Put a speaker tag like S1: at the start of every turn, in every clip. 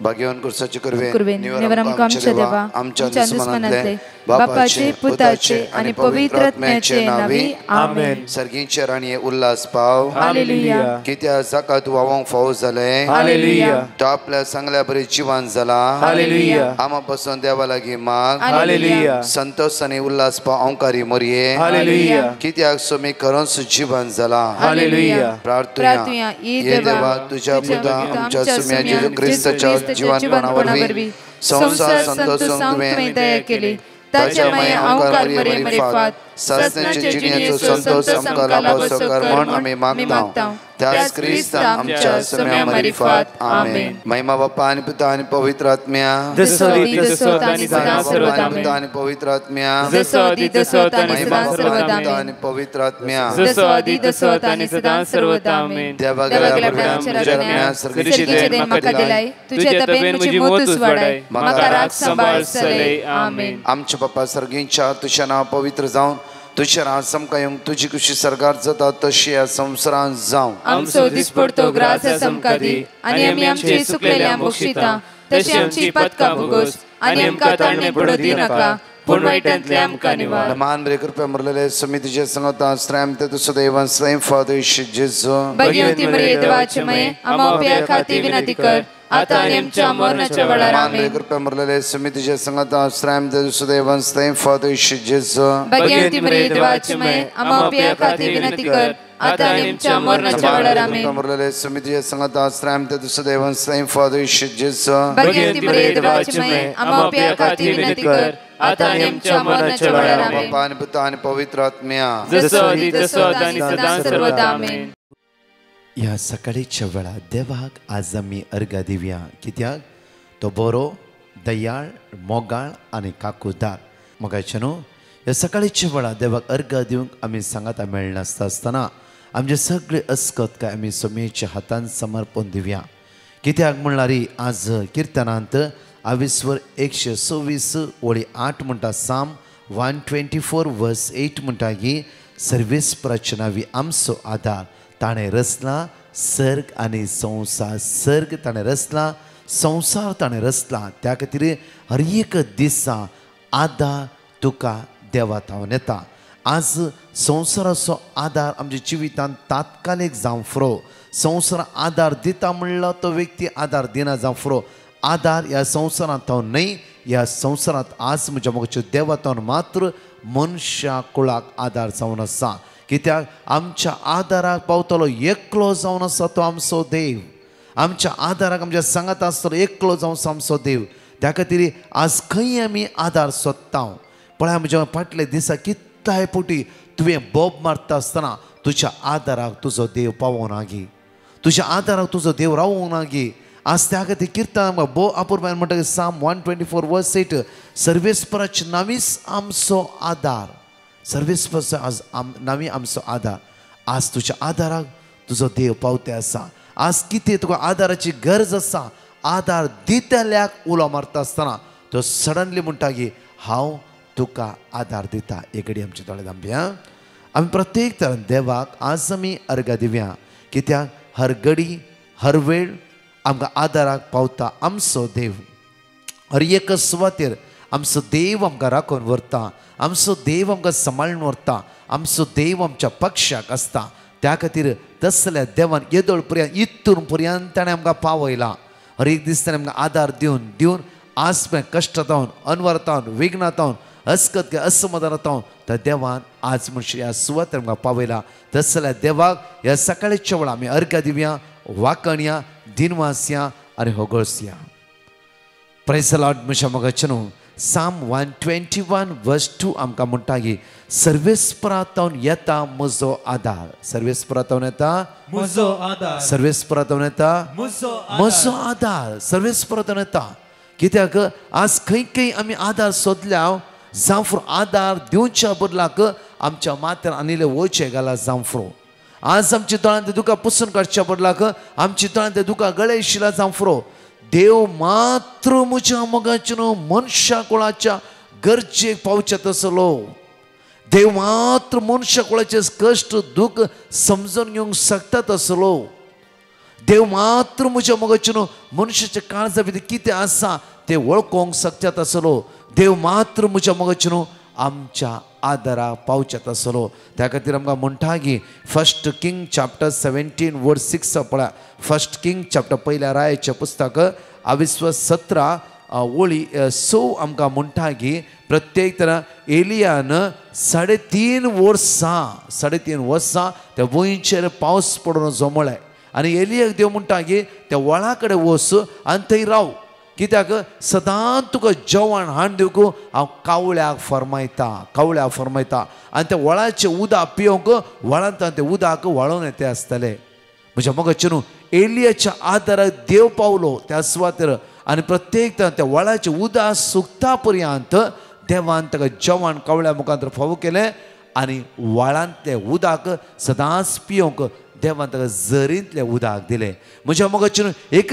S1: भाग्यवान कुर्साचे
S2: कुरवे
S1: कुरवे
S2: निवर आमकां आमच्या देवा आमच्या दुस्मनांतले बापाचे पुताचे आणि पवित्र आत्म्याचे नावी आमेन.
S1: सर्गींचे राणी उल्हास पाव
S2: हालेलुया.
S1: कित्या जाका तू वावंक फावो जाले
S2: हालेलुया.
S1: तो आपल्या चांगल्या बरी जिवान जाला
S2: हालेलुया.
S1: आमा पासून देवा लागीं माग
S2: हालेलुया.
S1: संतोष आणि उल्हास पाव अंकारी मोरये
S2: हालेलुया.
S1: कित्याक सोमी करूनच जिवान जाला
S2: हालेलुया.
S1: प्रार्थना ये देवा तुझ्या पुता आमच्या सुम्या जेजू ख्रिस्ताच्या जीवनपणावरवी संसार संतोषांक तुवें
S2: दया केली. ताच्या माया अंकार मरे मरे फात
S1: सासण्याचे जिण्याचो संतोष आमकां लाभो कर म्हण आमी मागता. त्याच क्रिस्त आमच्या सम्या मरिफात आमेन. महिमा बाप्पा आणि पिता आणि पवित्र आत्म्या आणि पवित्र आत्म्या महिमा बाप्पा आणि पवित्र आत्म्या आमच्या बाप्पा सर्गींच्या तुझ्या नाव पवित्र जावन तुझ्या रासम कायम तुझी कुशी सरकार जाता तशी या संसारान जावं.
S2: आमचो दिसपडतो ग्रास समकादी आणि आमी आमची सुकलेल्या बक्षिता तशी आमची पदका भोगोस आणि आमकां ताळणे पडू दी नाका पूण वाईटांतले आमकां निवार.
S1: मान बरे कृपया मरलेले समितीचे संगता श्रम ते तुझं देवान स्वयं फादर जेजू
S2: भगवती मरिये देवाचे मये आम्हा उपया खाती विनंती कर आता आणि आमच्या मरणाच्या वेळार आमेन.
S1: कृपया मरलेले समितीचे संगता श्रम ते तुझं देवान स्वयं फादर जेजू
S2: भगवती मरिये देवाचे मये आम्हा उपया खाती विनंती कर आता आणि आमच्या मरणाच्या वेळार आमेन.
S1: मरलेले समितीचे संगता श्रम ते तुझं देवान स्वयं फादर जेजू
S2: भगवती मरिये देवाचे मये आम्हा उपया खाती विनंती कर आता आणि आमच्या मरणाच्या वेळार आमेन.
S1: बाप्पा आणि पिता आणि पवित्र आत्म्या
S2: जसो आदी तसो आता आणि सदा सर्वदा आमेन.
S3: ह्या सकाळीच्या वेळा देवाक आज आमी अर्घ दिवया कित्याक तो बरो दयाळ मोगाळ आनी काकूदार. मोगाचे न्हू ह्या सकाळीच्या वेळा देवाक अर्घ दिवंक आमी सांगाता मेळनासतना आमचे सगळे अस्कत काय आमी सोमेच्या हातान समर्पण दिवया. कित्याक म्हणल्यार आज किर्तनांत 126 ओळी 8 म्हणटा साम 124 वर्स 8 म्हणटा की सर्वेस्पराची आमचो आधार ताणें रचला सर्ग आनी संसार. सर्ग ताणें रचला संसार ताणें रचला त्या खातीर हर एक दिसा आदार तुका देवा थावन येता. आज संवसाराचो आदार आमच्या जिवितांत तात्कालीक जावं फुरो. संवसार आदार दिता म्हणलो तो व्यक्ती आदार दिना जावं फुरो. आदार ह्या संवसारांत हांव न्हय ह्या संवसारांत आज म्हज्या मोगाच्या देवातावन मात्र मनशा कुळाक आदार जावन आसा. कित्याक आमच्या आदाराक पावतलो एकलो जावन आसा तो आमचो देव. आमच्या आदाराक आमच्या सांगात आसतलो एकलो जावन आसा आमचो देव. त्या खातीर आज खंय आमी आदार सोदता. पळय म्हज्या फाटले दिसा कितलाय फावटी तुवें बोब मारता आसतना तुज्या आदाराक तुजो देव पावोना गी. तुज्या आदाराक तुजो देव रावोना गी. आज त्या खातीर किर्तन बो अपुरबायन म्हणटा साम 124 वर्स 8 सर्वेस्पराचे नावीच आमचो आदार. सर्वेस्पराचो आज नावी आमचो आदार. आज तुज्या आदाराक तुजो देव पावते आसा. आज कितें तुका आदाराची गरज आसा. आदार दितल्याक उलो मारता आसतना तो सडनली म्हणटा की हांव तुका आदार दिता. एक घडी आमचे दोळे धांबया. आमी प्रत्येक तरान देवाक आज आमी अर्घ दिवया कित्याक हर घडी हर वेळ आमकां आदाराक पावता आमचो देव. हर एक सुवातेर आमचो देव आमकां राखून व्हरता. आमचो देव आमकां सांबाळून व्हरता. आमचो देव आमच्या पक्षाक आसता. त्या खातीर तसल्या देवान येदोळ पर्यंत इतून पर्यंत ताणें आमकां पावयला. हर एक दीस ताणें आमकां आदार दिवन दिवन आज पळय कश्टांतावन अनवरतावन विघ्नातावन अस्कत असमाधानातावन त्या देवान आज म्हणचे ह्या सुवातेर आमकां पावयला. तसल्या देवाक ह्या सकाळीच्या वेळा आमी अर्घ दिवया वाकणया दिनवासया आनी होगळसया. Praise the Lord. म्हज्या मोगाचे न्हू साम 121 वर्स 2 आमकां म्हणटा की सर्वेस्परांतावन येता म्हजो आदार. सर्वेस्परांतावन येता म्हजो आदार. सर्वेस्परांतावन येता म्हजो आदार. सर्वेस्परांतावन येता. कित्याक आज खंय खंय आमी आदार सोदल्या जावं फुरो आदार दिवच्या बदलाक आमच्या माथ्यार आनिल्ले वळचे घाला जावं फुरो. आज आमच्या दोळ्यांत दुकां पुसून काडच्या बदलाक आमच्या दोळ्यांत दुकां गळे शिला जावं फुरो. देव मात्र म्हज्या मोगाच्या मनशा कुळाच्या गरजेक पावचेत आसलो. देव मात्र मनशा कुळाचे कश्ट दूख समजून घेवंक शकतात आसलो. देव मात्र म्हज्या मोगाचें मनुष्याच्या काळजा भितर कितें आसा तें वळखोंक शकतात आसलो. देव मात्र म्हज्या मोगाचें आमच्या आदारा पावच्यात आसलो. त्या खातीर आमकां म्हणटा की 1 किंग चॅप्टर 17 वर्स 6 पळया. 1 किंग चॅप्टर पयल्या रायाचें पुस्तक 17 ओळी 6 आमकां म्हणटा की प्रत्येक तरा एलियान 3.5 वर्सां त्या वंयचेर पावस पडून जमळ्ळे आनी एलियाक देव म्हणटा की त्या वळा कडेन वच आनी थंय राव, कित्याक सदांच तुका जेवण हाड दिवंक हांव कावळ्याक फरमायता आनी त्या वळाचें उदक पिवंक वळांत तें उदक वाळून येते आसतलें. म्हज्या मोगाचें एलियाच्या आदाराक देव पावलो त्या सुवातेर आनी प्रत्येक त्या वळाचें उदक सुकता पर्यंत देवान ताका जेवण कावळ्या मुखांतर फावो केलें आनी वळांतलें उदक सदांच पिवंक देवान ताका झरींतलें उदक दिलें. म्हज्या मोगाचें एक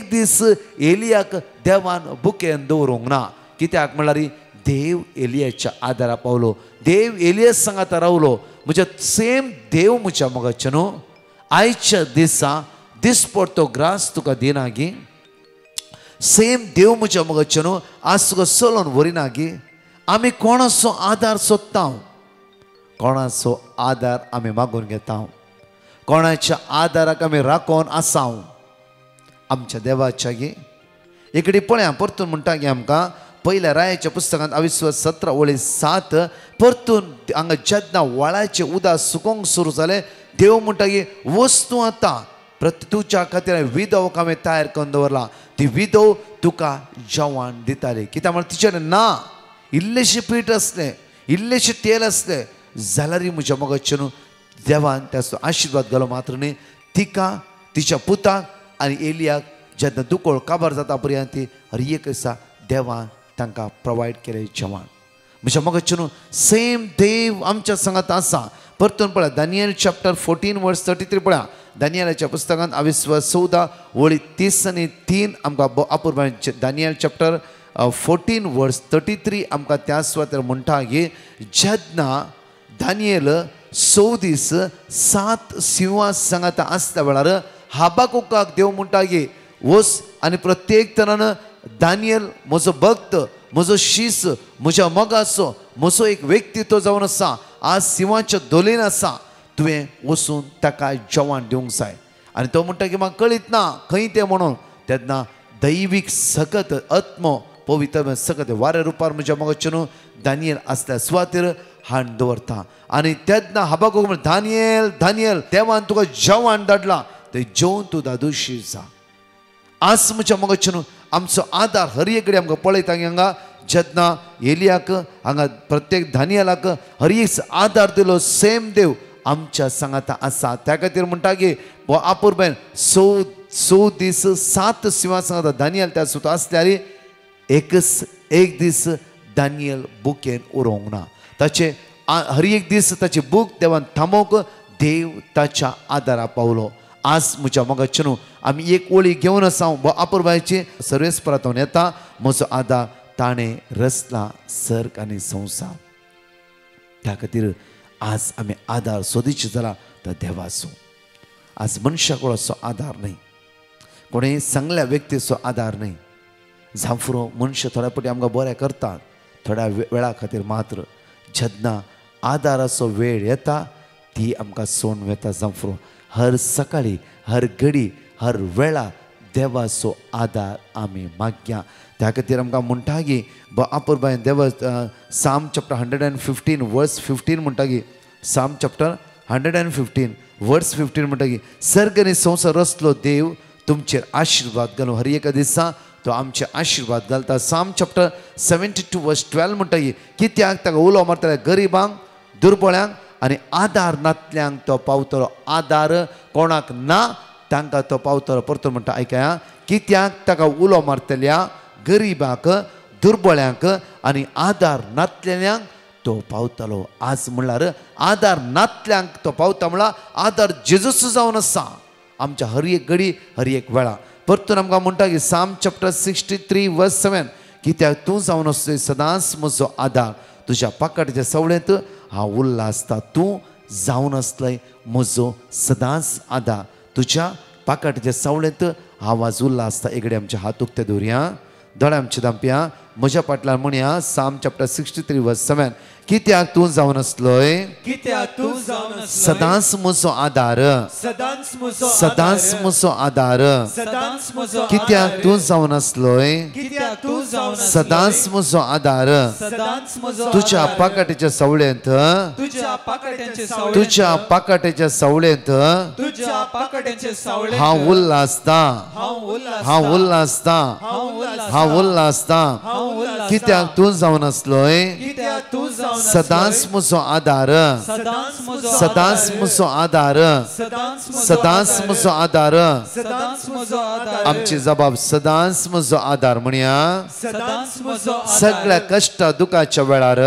S3: दीस एलियाक देवान बुकेन दवरूंक ना. कित्याक म्हळ्यार देव एलियाच्या आदारा पावलो. देव एलिया सांगात रावलो. म्हज्या सेम देव म्हज्या मोगाचें आयच्या दिसा दिसपडतो ग्रास तुका दिना गी. सेम देव म्हज्या मोगाचें आज तुका चलोवन व्हरिना गी. आमी कोणाचो आदार सोदता, कोणाचो आदार आमी मागून घेता, कोणाच्या आदाराक आमी राखोन आसाव आमच्या देवाच्या गे. इकडे पळया परतून म्हणटा की आमकां पयल्या रायाच्या पुस्तकांत 17:7 परतून हांगा जेन्ना वळाचें उदक सुकोंक सुरू जालें देव म्हणटा की वस्तू आतां तुज्या खातीर विधवक हांवें तयार करून दवरला. ती विधव तुका जेवण दिताली. कित्याक म्हळ्यार तिचे कडेन ना, इल्लेशें पीठ आसलें, इल्लेशें तेल आसलें जाल्यार म्हज्या मोगाचें देवान त्याचो आशिर्वाद घालो. मात्र न्ही तिका तिच्या पुताक आनी एलियाक जेन्ना दुकोळ काबार जाता पर्यंत हर एक दिसा देवान तांकां प्रोवायड केलें जेवण. म्हज्या मोगाचें सेम देव आमच्या संगात आसा. परतून पळया दानियल चॅप्टर 14 वर्स 33 पळया. दानियलाच्या पुस्तकांत 14:30 आमकां अपूर्व दानियल चॅप्टर 14 वर्स 33 आमकां त्या सुवातेर म्हणटा की जेन्ना दानियल 6 दीस 7 सिंहासनांत आसल्या वेळार हाबाकुकाक देव म्हणटा की वच आनी प्रत्येक तरान दानियल म्हजो भक्त, म्हजो शीस, म्हज्या मोगाचो, म्हजो एक व्यक्तित्व जावन आसा, आज सिंहाच्या दोलेन आसा, तुवें वचून ताका जेवण दिवंक जाय. आनी तो म्हणटा की म्हाका कळीत ना खंय तें म्हणून. तेन्ना दैवीक सकत आत्मो पवित्र सकत वाऱ्या रुपार म्हज्या मोगाचें दानियल आसल्या सुवातेर हाड दवरता. आनी तेन्ना हाबाकुक म्हणटा दानियल दानियल देवान तुका जेवण धाडलां तें जेवन तूं दादोशी जा. आज म्हज्या मोगाचें आमचो आदार हर एक कडेन आमकां पळयता हांगा जेन्ना एलियाक हांगा प्रत्येक दानियलाक हर एक आदार दिलो सेम देव आमच्या सांगात आसा. त्या खातीर म्हणटा की अपूर्वेन 6 दीस 7 सिंहासनांत दानियल त्या सुद्दां आसल्यार एक दीस दानियल बुकेन उरोवंक ना. ताचे हर एक दीस ताची बूक देवान थांबोवंक देव ताच्या आदारा पावलो. आज म्हज्या मोगाचें आमी एक ओळी घेवन आसा अपूर्वाची सर्वेस परतून येता. म्हजो आदार ताणें रचला सर्ग आनी संवसार. त्या खातीर आज आमी आदार सोदीचे जाला तो देवाचो. आज मनशा कोणाचो आदार न्ही, कोणें सांगल्या व्यक्तीचो आदार न्ही. जांफरो मनशां थोड्या फावटी आमकां बरें करतात थोड्या वेळा खातीर, मात्र जेन्ना आदाराचो वेळ येता ती आमकां सोडून वेता. जांफरो हर सकाळी हर घडी हर वेळा देवाचो आदार आमी मागया. त्या खातीर आमकां म्हणटा की अपूर्बायन देव साम चॅप्टर 115 वर्स 15 म्हणटा की साम चॅप्टर 115 वर्स 15 म्हणटा की सर्ग आनी संवसार रचलो देव तुमचेर आशिर्वाद घालूं. हर एका दिसा तो आमचे आशिर्वाद घालता. साम चॅप्टर 72 वर्स 12 म्हणटा की कित्याक ताका उलो मारतले गरिबांक, दुर्बळ्यांक आनी आदार नातल्यांक तो पावतलो. आदार कोणाक ना तांकां तो पावतलो. परतून म्हणटा आयकया, कित्याक ताका उलो मारतल्या गरिबांक, दुर्बळ्यांक आनी आदार नातलेल्यांक तो पावतलो. आज म्हणल्यार आदार नातल्यांक तो पावता म्हळ्यार आदार जेजूस जावन आसा आमच्या हर एक घडी हर एक वेळा. परतून आमकां म्हणटा की साम चॅप्टर 63 वर्स 7 कित्याक तूं जावन आसतय सदांच म्हजो आदार, तुज्या पाकटच्या सवळेंत हांव उरला आसता. तूं जावन आसलय म्हजो सदांच आदार, तुज्या पाकाटीच्या सावळेंत आवाज उरला आसता एकडे आमचे हात उक्ते दवरया दोळे आमचे धांपया म्हज्या फाटल्यान म्हणया साम चॅप्टर 63 वर्स 7 कित्याक तूं जावन आसलोय सदांच म्हजो आदार सदांच म्हजो आदार कित्याक तूं जावन आसलोय सदांच म्हजो आदार तुज्या पाकाटीच्या सावळेंत तुज्या पाकाटीच्या सावळेंत हांव उरला आसता हांव उरला आसता हांव उरला आसता कित्याक तूं जावन आसलोय सदांच म्हजो आदार सदांच म्हजो आदार सदांच म्हजो आदार आमची जबाब सदांच म्हजो आदार म्हणया सगळ्या कष्ट दुखाच्या वेळार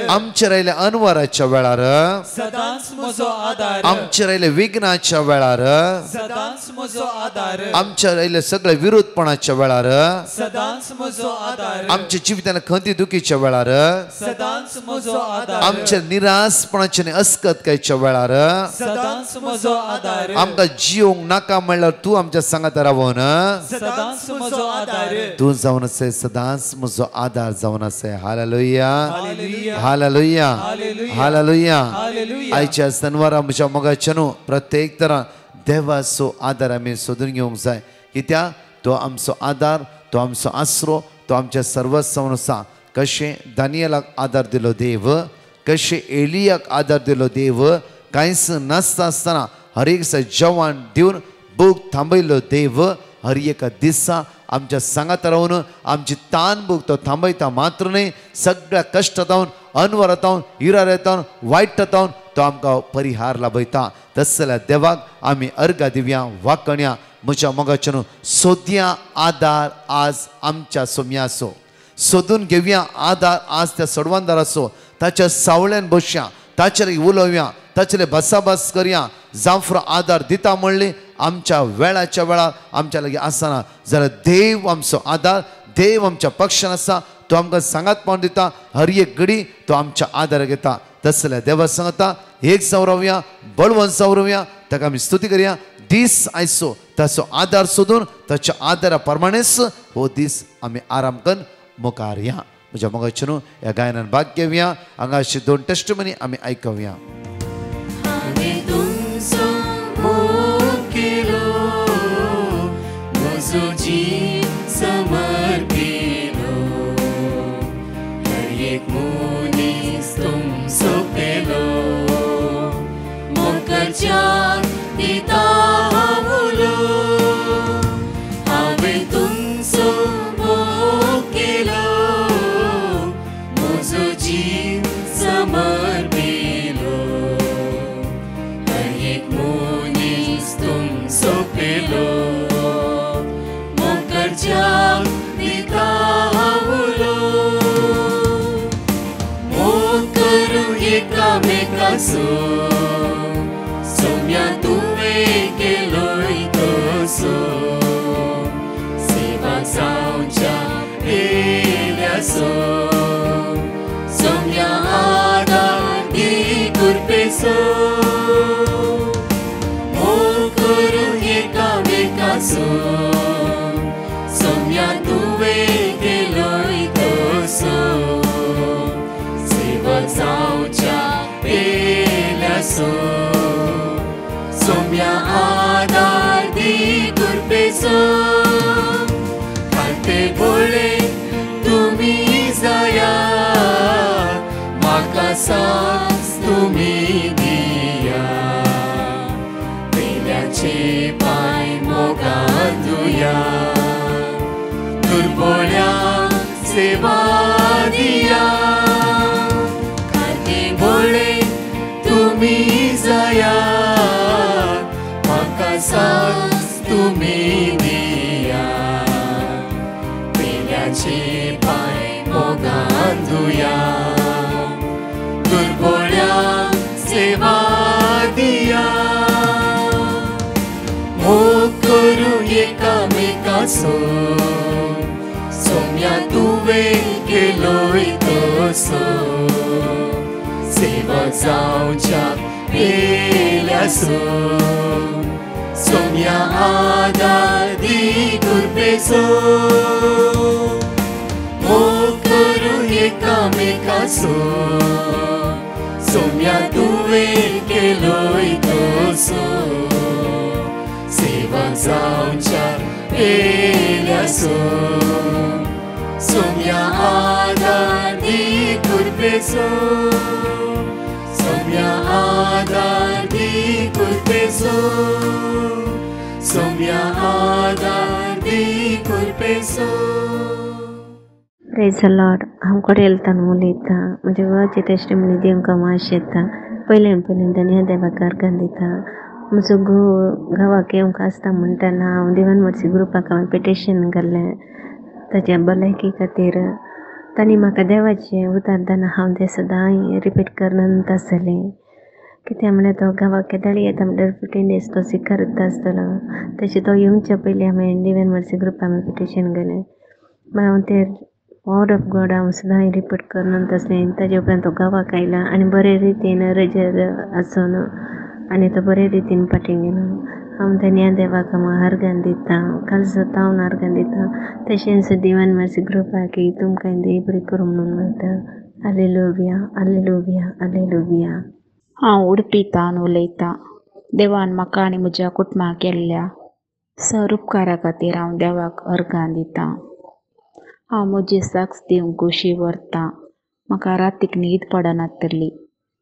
S3: आमचे रायले अनवराच्या वेळार आमचे रायले विघ्नाच्या वेळार आमच्या रायले सगळे विरोधपणाच्या वेळार आमच्या जिवितान खंती दुखीच्या वेळार आमच्या निराशपणाच्या आणि अस्कतकायच्या वेळार आमकां जिवंक नाका म्हणल्यार तूं आमच्या सांगात रावून तूं जावन आसा सदांच म्हजो आदार जावन आसा हालेलुया हालेलुया हालेलुया आयच्या सनवारा म्हज्या मोगाच्या न्हू प्रत्येक तरान देवाचो आदार आमी सोदून घेवंक जाय कित्याक तो आमचो आदार तो आमचो आसरो तो आमच्या सर्वस्वान आसा कशें दानियेलाक आदार दिलो देव कशें एलियाक आदार दिलो देव कांयच नासता आसतना हर एक जेवण दिवन भूक थांबयलो देव हर एका दिसा आमच्या सांगात रावन आमची तान भूक तो थांबयता मात्र न्ही सगळ्या कश्टांतावन अनवरातावन इरारेतावन वायटातावन तो आमकां परिहार लाभयता तस जाल्यार देवाक आमी अर्घ दिवया वाकण्या म्हज्या मोगाच्या न्हू सोदया आदार आज आमच्या सोम्याचो सोदून घेवया आदार आज त्या सोडवंदाराचो ताच्या सावळ्यान बसया ताचेर उलोवया ताचेर बसाबस करया जावं आदार दिता म्हणली आमच्या वेळाच्या वेळार आमच्या लागीं आसना जाल्यार देव आमचो आदार देव आमच्या पक्षान आसा तो आमकां सांगात पावन दिता हर एक घडी तो आमच्या आदार घेता तस जाल्यार देवा सांगता एक सावरवया बळवंत सावरवया ताका आमी स्तुती करया दीस आयचो ताचो आदार सोदून ताच्या आदारा प्रमाणेच हो दीस आमी आराम करून मुखार या म्हज्या मोगाच्या न्हू ह्या गायनान भाग घेवया हांगा अशी 2 टेस्टमनी आमी आयकवया
S2: सोम्या तुवें केलोय तसो सेवा जावच्या येयल्यासो सोम्या आदार दी कुरपेसो मोल करूं एकामेकाचो सोम्या तुवें केलोय तसो सेवा जावच्या सोम्या आदार दी कुरपेसो खाते बोळे तुमी जाया म्हाका सांस तुमी दिया पेल्याचे पांय मोगान धुया दुर्बळ्या सेवा दिया खाते बोळे तुमी जाया म्हाका सांस तुमी दिया पेल्याचे पांय मोगान धुया दुर्बळ्या सेवा दिया मोग करूं एकामेकाचो सोम्या तुवें केलोय तसो सेवा जावच्या पेल्या
S4: येयल्यासो सोम्या आदार दी कृपेचो मोग करू एकामेकाचो सोम्या तुवें केलोय तसो सेवा जावच्या येयल्यासो सोम्या आदार दी कृपेचो सोम्या आदार दी कृपेचो सोम्या आदार दी कृपेचो.
S5: Praise the Lord. हांव कोडेलतान उलयता. म्हजे वाचे टेस्टिमनी दिवंक माश येता. पयल्यान धन्य देवाक अर्गां दिता. म्हजो गांवाक येवंक आसता म्हणटना हांव दिवान मर्सी ग्रुपाक हांवें पिटिशन घाल्लें ताच्या भलायकी खातीर. तांणी म्हाका देवाचें उतर दान हांव तें सदां रिपीट करनत आसतलें. कित्याक म्हणल्यार तो गांवाक केदाळी येता म्हणल्यार 15 days तो सिखारता आसतलो. तशें तो येवच्या पयलीं हांवें दिवान मर्सी ग्रुपाक हांवें पिटिशन घालें. मागीर हांव तें वर्ड ऑफ गॉड हांव सदां रिपीट करनत आसलें. ताजे उपरांत तो गांवाक आयला आनी बरे रितीन रेजर आसून आनी तो बरे रितीन फाटीं गेलो. हांव धन्य देवाक हांव अर्गां दिता. काल सुद्दां हांव अर्गां दिता. तशेंच दिवान मर्सी ग्रुपाक तुमकां देव बरें करूं म्हणून म्हणटा. Hallelujah hallelujah hallelujah.
S2: हांव उडपीतान उलयतां. देवान म्हाका आनी म्हज्या कुटुंबाक केल्ल्या सर उपकारा खातीर हांव देवाक अर्गां दितां. हांव म्हजी साक्स दिवंक कुशी व्हरतां. म्हाका रातीक न्हीद पडनासतली.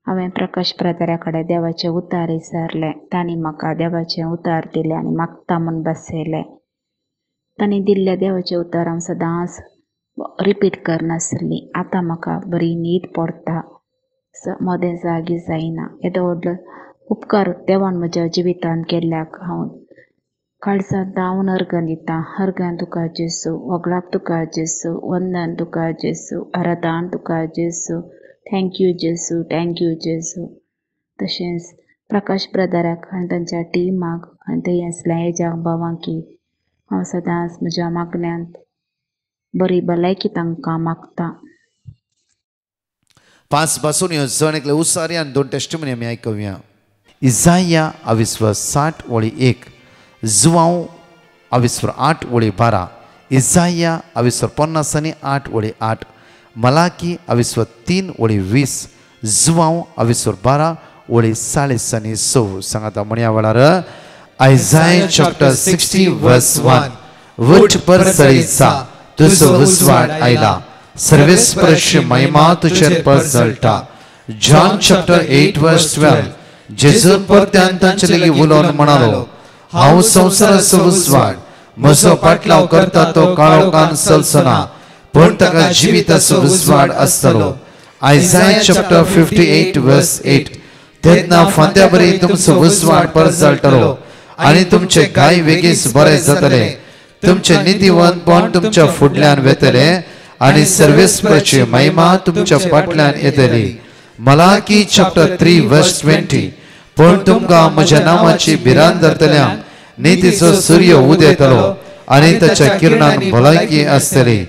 S2: हांवें प्रकाश ब्रदरा कडेन देवाचें उतार विचारलें. तांणी म्हाका देवाचें उतार दिलें आनी मागता म्हूण बसयलें. तांणी दिल्ल्या देवाचें उतार हांव सदांच रिपीट करनासतली. आतां म्हाका बरी न्हीद पडटा. मोदें जागी जायना. येदो व्हडलो उपकार देवान म्हज्या जिवितान केल्ल्याक हांव काळजांत दावन अर्गां दितां. अर्गां तुका जेसू, वगळाप तुका जेसू, वंदन तुका जेसू, आराधन तुका जेसू. Thank you जेसू, thank you जेसू. तशेंच प्रकाश ब्रदराक आनी तांच्या टिमाक आनी थंय आसल्या हेज्या भावांक हांव सदांच म्हज्या मागण्यांत बरी भलायकी तांकां मागतां.
S3: 5 पासून ह्यो जण एकले उसारी आनी 2 टेस्टिमनी आमी आयकुया. इसाया 60:1, जुवांव 8:12, इसाया 50:8, मलाकी 3:20, जुवांव 12:6. सांगाता म्हणया वेळार Isaiah chapter 60:1. वट पर सरीचा तुजो उजवाड आयला, सर्वेस्पराची महिमा तुजेर पसरता. John chapter 8:12. जेजू परत्यान तांचे लागीं उलोवन म्हणालो, हांव संवसाराचो उजवाड, म्हजो पाटलाव करता तो काळोखान चलचना, पूण ताका जिविताचो उजवाड आसतलो. Isaiah chapter 58:8. तेन्ना फांत्या बरी तुमचो उजवाड परजळटलो आनी तुमचे गाय वेगीच बरे जातले. तुमचे निधीवंतपण तुमच्या फुडल्यान वेतले आनी सर्वेस्पराची महिमा तुमच्या फाटल्यान येतली. मलाकी chapter 3:20. पूण तुमकां म्हज्या नांवाची भिरांत धरतल्यांक नितीचो सूर्य उदेतलो आनी ताच्या किरणान भलायकी आसतली.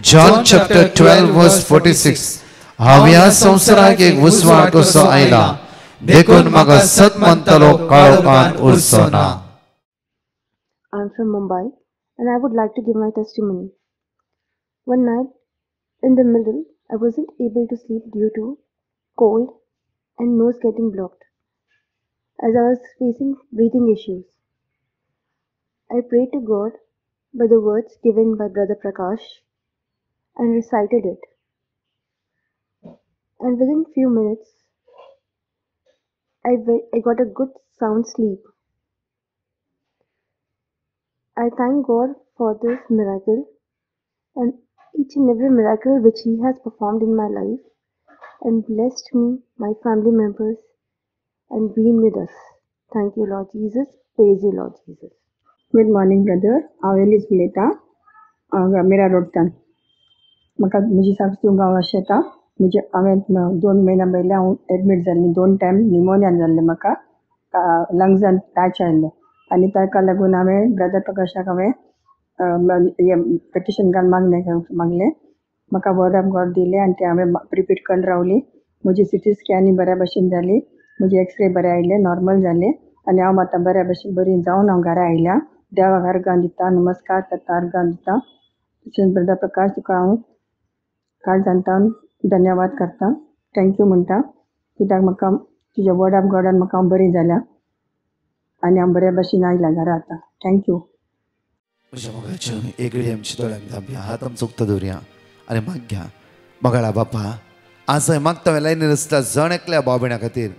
S3: John chapter 12:46. हांव ह्या संवसाराक एक उजवाड कसो आयला, देखून म्हाका सत म्हणटलो काळोखान उरचो ना.
S6: I'm from Mumbai and I would like to give my testimony. One night in the middle, I wasn't able to sleep due to cold and nose getting blocked as I was facing breathing issues. I prayed to God by the words given by Brother Prakash and recited it. And within few minutes, I got a good sound sleep. I thank God for this miracle and each and every miracle which He has performed in my life and blessed me, my family members, and been with us. Thank you, Lord Jesus. Praise you, Lord Jesus.
S7: Good morning, brother. हांव Ellis उलयतां मिरा रोडच्यान. म्हाका म्हजी socks दिवंक हांव अशें येता. हांवें 2 म्हयन्या पयलीं हांव एडमीट जाल्ली. 2 टायम निमोनियान जाल्लें म्हाका. लंग्सान पॅच आयिल्लो आनी ताका लागून हांवें ब्रदर प्रकाशाक हांवें पिटिशन घालून मागलें. म्हाका वर्ड ऑफ गॉड दिलें आनी तें हांवें रिपीट करून रावली. म्हजी CT स्कॅनी बऱ्या भशेन जाली म्हजे एक्सरे बरे आयले, नॉर्मल जाले आनी हांव आतां बऱ्या भशेन बरी जावन हांव घरा आयल्या. देवाक अर्गां दिता, नमस्कार करता, अर्गां दिता. तशेंच ब्रदर प्रकाश तुका हांव काळजांतल्यान धन्यवाद करता, थँक्यू म्हणटा, कित्याक म्हाका तुज्या वर्ड ऑफ गॉडान म्हाका हांव बरी जाल्या आनी हांव बऱ्या भशेन आयल्या घरा आतां. थँक्यू.
S3: म्हज्या मोगाच्या एगडी आमच्या दोळ्यांक दाबया, हात आमचो उक्तो दवरया आनी मागया. मोगाळा बापा, आज हांवें मागता हांवें लायनीर आसता जण एकल्या भाव भयणां खातीर.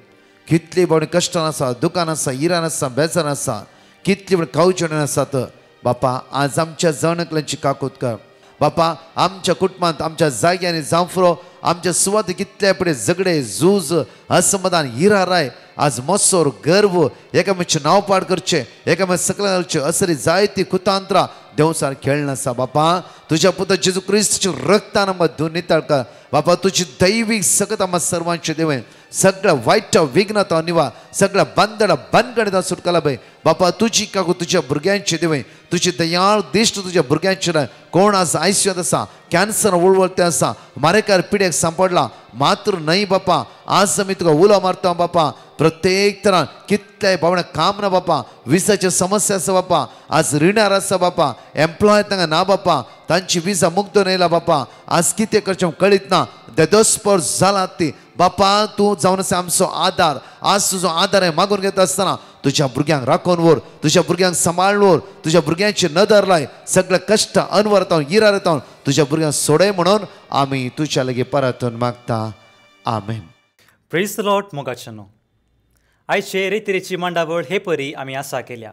S3: कितली बावणी कश्टान आसा, दुकान आसा, इरान आसा, बेजार आसा, कितली बावणी खावचें आसात. बापा, आज आमच्या जण एकल्यांची काकूत कर. बापा, आमच्या कुटुंबांत, आमच्या जाग्यांनी जावं आमच्या सुवात कितले पुढे झगडे, झूज, असमाधान, हिराराय, आज मसोर, गर्व, एकामेकांचे नांव पाड करचे, एकामेक सकल घालचे, असली जायती कुतांत्रां देवसार खेळना आसा. बापा, तुज्या पुत्र जेजू क्रिस्ताच्या रक्तान आमकां धुवन नितळ कर. बापा, तुजी दैवीक सकत आम्हा सर्वांचे देवे, सगळ्या वायट विघ्नता निवा, सगळ्या बंदडा बंदगणिता सुटकाला बाई. बापा, तुजी काकू तुज्या भुरग्यांचे देवे, तुजी दयाळ दिश्ट तुज्या भुरग्यांचे राय. कोण आज आयसीयूत आसा, कॅन्सर वळवळते आसा, मारेकार पिड्याक सांपडला, मात्र नाही बापा, आज आमी तुका उलो मारता बापा. प्रत्येक तरान कितल्याय भावना काम ना बापा, विसाची समस्या आसा बापा, आज रिणार आसा बापा, एम्प्लॉय तांकां ना बापा, तांची विजा मुक्त न्हयला बापा, आज कितें करचें कळीत ना, देदोस्पर जाला ती. बापा, तूं जावन आसा आमचो आदार. आज तुजो आदार हें मागून घेता आसतना तुज्या भुरग्यांक राखून व्हर, तुज्या भुरग्यांक सांबाळून व्हर, तुज्या भुरग्यांची नदर लाय, सगळे कश्ट अनवरतावन इरारतावन तुज्या भुरग्यांक सोडय म्हणून आमी तुज्या लागीं परतून मागता. आमेन.
S8: Praise the Lord. मोगाचनो, आयचे रेतीरेची मांडावळ हे परी आमी आसा केल्या.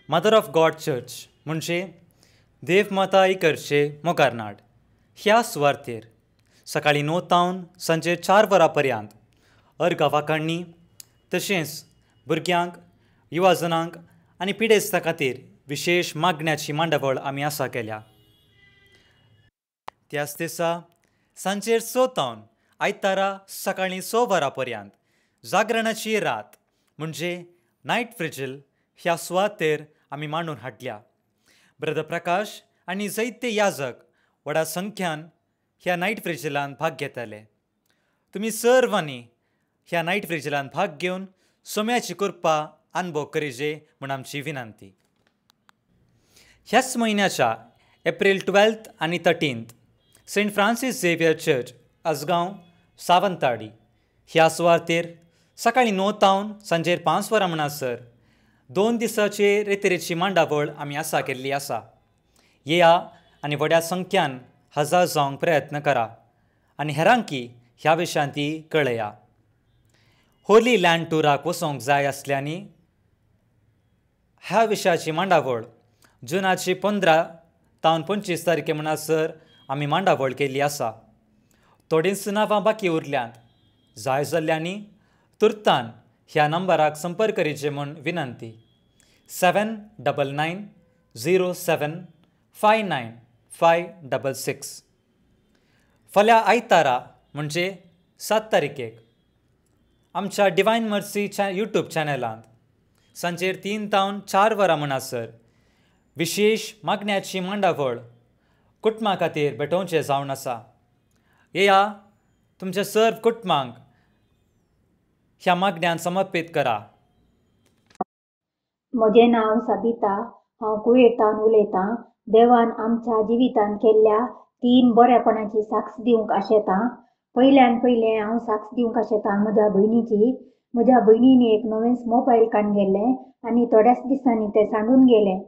S8: मदर ऑफ गॉड चर्च म्हणजे देवमाता इकरचे मोगारनाड ह्या सुवातेर सकाळीं 9 तावन सांजे 4 वरां पर्यंत अर्घ वांकडणी, तशेंच भुरग्यांक, युवा जनांक आनी पिडेस्तां खातीर विशेष मागण्याची मांडावळ आमी आसा केल्या. त्याच दिसा सांजेर 6 तावन आयतारा सकाळीं 6 वरां पर्यंत जागरणाची रात म्हणजे नायट फ्रिजील ह्या सुवातेर आमी मांडून हाडल्या. ब्रदर प्रकाश आनी जायते याजक व्हडा संख्यान ह्या नायट फ्रिजिलांत भाग घेताले. तुमी सर्वांनी ह्या नायट फ्रिजिलांत भाग घेवन सोम्याची कृपा अनुभव करीजे म्हूण आमची विनंती. ह्याच म्हयन्याच्या एप्रील 12 आनी 13 saint Francis Xavier church Asgaon Sawantwadi ह्या सुवातेर सकाळीं 9 तावन सांजेर 5 वरां म्हणसर 2 दिसाचे रेतीरेची मांडावळ आमी आसा केल्ली आसा. येया आनी व्हड्या संख्यान हजर जावंक प्रयत्न करा आनी हेरांकी ह्या विशयांती कळया. होली लँड टुराक वचोंक जाय आसल्यानी ह्या विशयाची मांडावळ जुनाची 15 तावन 25 तारखे म्हणसर आमी मांडावळ केल्ली आसा. थोडींच नांवां बाकी उरल्यांत. जाय जाल्ल्यांनी तुर्तान ह्या नंबराक संपर्क करीचे म्हूण विनंती. 7999075956. फाल्यां आयतारा म्हणजे 7 तारखेक आमच्या डिवायन मर्सी यूट्यूब चॅनलांत सांजेर 3 तावन 4 वरां म्हणसर विशेष मागण्याची मांडावळ कुटुंबा खातीर भेटोवचें जावन आसा. येया तुमच्या सर्व कुटुंबांक ह्या मागण्यान समर्पीत करा.
S2: म्हजें नांव सबिता. हांव कुवेतान उलयतां. देवान आमच्या जिवितांत केल्ल्या 3 बरेपणाची साक्ष दिवंक आशेतां. पयल्यान पयलें हांव साक्ष दिवंक आशेतां म्हज्या भयणीची. म्हज्या भयणीन एक नवेंच मोबायल काडून गेल्लें आनी थोड्याच दिसांनी तें सांडून गेलें.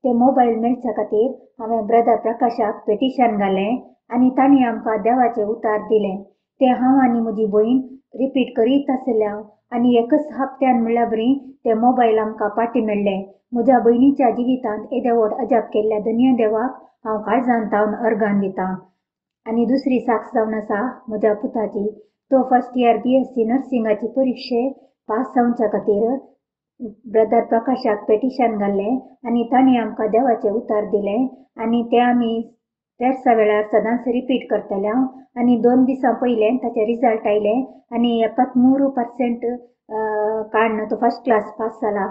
S2: तें मोबायल मेळच्या खातीर हांवें ब्रदर प्रकाशाक पेटिशन घालें आनी तांणी आमकां देवाचें उतार दिलें. तें हांव आनी म्हजी भयण रिपीट करीत आसल्या आनी एकच हप्त्यान म्हणल्या बरी तें मोबायल आमकां पाटी मेळ्ळें. म्हज्या भयणीच्या जिवितांत येदें व्हड अजाप केल्ल्या धन्य देवाक हांव काळजांतावन अर्गां दितां. आनी दुसरी साक्ष जावन आसा म्हज्या पुताची. तो फर्स्ट इयर BSc नर्सिंगाची परिक्षे पास जावच्या खातीर ब्रदर प्रकाशाक पेटिशन घाल्लें आनी तांणी आमकां देवाचें उतार दिलें आनी तें आमी त्याच वेळार सदांच रिपीट करतले. आनी 2 दिसां पयलें ताचें रिजल्ट आयलें आनी 73% काडून तो फर्स्ट क्लास पास जाला.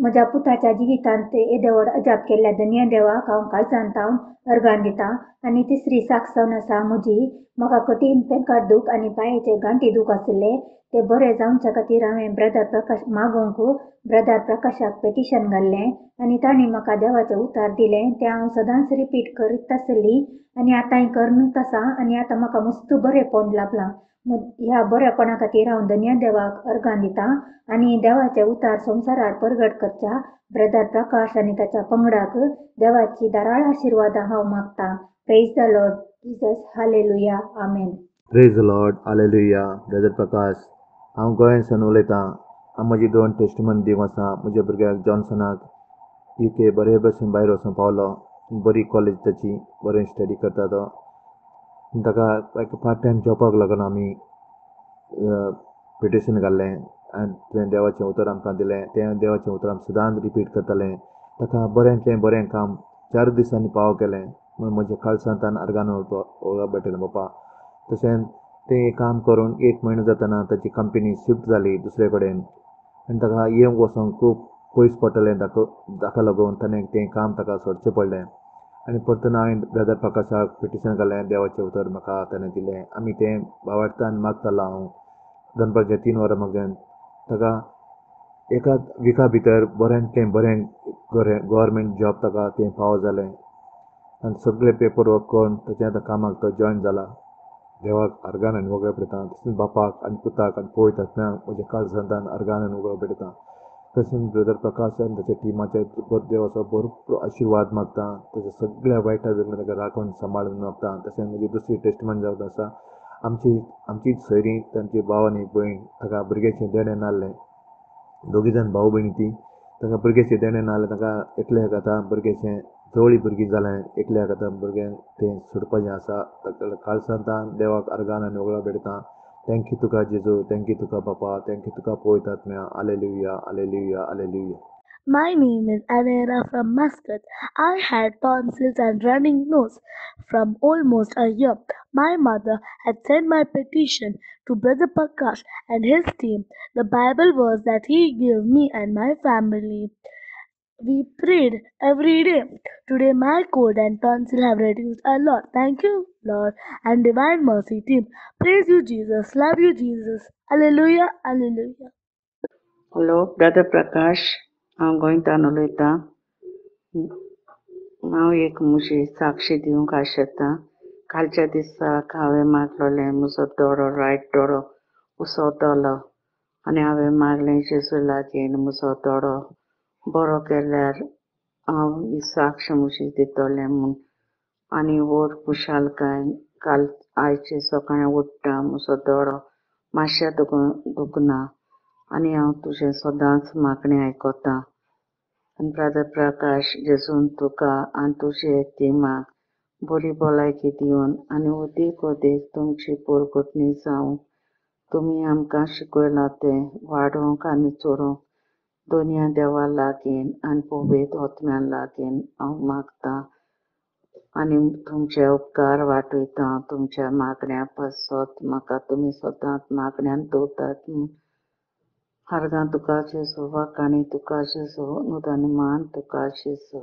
S9: म्हज्या पुताच्या जिवितांत ते येदेवड अजाप केल्ल्या धन्य देवाक हांव काळजांत हांव अर्गान दितां. आनी तिसरी साक्ष जावन आसा म्हजी. म्हाका कठीण पेंकाट दूख आनी पांयाचे गांठी दूख आशिल्ले ते बरे जावचे खातीर हांवें ब्रदर प्रकाश मागोवंक ब्रदर प्रकाशाक पेटिशन घाल्लें आनी तांणी म्हाका देवाचें उतर दिलें तें हांव सदांच रिपीट करीत आसली आनी आतांय करनूच आसा आनी आतां म्हाका मस्त बरेंपण लाभलां. ह्या बरेपणा खातीर हांव धन्य देवाक अर्गान दितां आनी देवाचें उतर संवसारार प्रगट करच्या ब्रदर प्रकाश आनी ताच्या पंगडाक देवाची दाराळ आशिर्वादां हांव मागतां. Praise the Lord Jesus. Hallelujah. Amen.
S3: Praise the Lord. Hallelujah. Brother Prakash, हांव गोंयांसान उलयतां. हांव म्हजी 2 टेस्टमनी दिवंक आसा. म्हज्या भुरग्याक जॉन्सनाक UK बरे भशेन भायर वचूंक पावलो. बरी कॉलेज ताची, बरें स्टडी करता तो. ताका एक पार्ट टायम जॉबाक लागून आमी पिटिशन घाल्लें आनी तुवें देवाचें उतर आमकां दिलें. तें देवाचें उतर आमी सदांच रिपीट करतालें. ताका बरेंतलें बरें काम 4 दिसांनी पाव केलें म्हूण म्हज्या काळजांतल्यान अर्गान ओळख भेटलें बापा. तशेंच तें काम करून 1 म्हयनो जातना ताची कंपनी शिफ्ट जाली दुसरे कडेन आनी ताका येवंक वचोंक खूब पयस पडटलें. ताका लागून ताणें तें काम ताका सोडचें पडलें आनी परतून हांवें ब्रदर प्रकाशाक पिटिशन घालें. देवाचें उतर म्हाका ताणें दिलें. आमी तें भावार्थान मागतालो. हांव दनपारचे 3 वरां मागून ताका एका विका भितर बरेंतलें बरें गव्हर्मेंट जॉब ताका तें फावो जालें आनी सगळे पेपर वर्क करून ताच्या आतां कामाक तो जॉयन जाला. देवाक अर्गान आनी वगळ पेटयता. तशेंच बापाक आनी पुताक आनी पळयता म्हज्या काळजांतल्यान अर्गान आनी वगळ पेटयता. तशेंच ब्रदर प्रकाश आनी ताच्या टिमाचे देवाचो भरपूर आशिर्वाद मागता. ताच्या सगळ्या वायटा वेगळ्या ताका राखून सांबाळून मागता. तशेंच म्हजी दुसरी टेस्टमनी जावन आसा. आमचीच सोयरी तांची भाव आनी भयण ताका भुरग्याचें देणें नासलें. 2 जाण भाव भयणी ती. ताका भुरग्याचें देणें नासलें. ताका एकल्याक आतां भुरग्याचें जवळीं भुरगीं जालें. एकल्याक आतां भुरगें तें सोडपाचें आसा. ताका काळजांतल्यान देवाक अर्गान आनी वगळ पेटयता. थँक्यू तुका जेजू. थँक्यू तुका बापा. थँक्यू तुका पवित्र आत्म्या. Hallelujah. Hallelujah. Hallelujah.
S10: My name is Anera from Muscat. I had tonsils and running nose from almost a year. My mother had sent my petition to Brother Prakash and his team. The Bible verse that he gave me and my family. We prayed every day. Today my cold and tonsil have reduced a lot. Thank you, Lord and Divine Mercy team. Praise you, Jesus. Love you, Jesus. Hallelujah. Hallelujah.
S11: Hello brother Prakash, हांव गोंयच्यान उलयतां. हांव एक म्हजी साक्षी दिवंक आशेतां. कालच्या दिसाक हांवें मागलोलें म्हजो दोळो रायट दोळो उसळटलो आनी हांवें मागलें जेजू लागीं म्हजो दोळो बरो केल्यार हांव ही साक्ष म्हजी दितोलें म्हूण. आनी व्हड खुशालकाय काल आयचे सकाळीं उठ्ठा म्हजो दोळो मातशें दुखना आनी हांव तुजें सदांच मागणें आयकोतां. आनी ब्रदर प्रकाश, जेजून तुका आनी तुजे टिमाक बरी भलायकी दिवन आनी उदीक तुमची पोरगोटणी जावं. तुमी आमकां शिकयलां तें वाडोवंक आनी चोडोवंक दोनया देवा लागीं आनी पवित्र आत्म्या लागीं हांव मागतां आनी तुमचे उपकार वाटयतां. तुमच्या मागण्या पासत म्हाका तुमी सदांच मागण्यांत दवरतात. अर्गां तुका जेजू, वाखाणी तुका जेजू, उदानी मान तुका जेजू.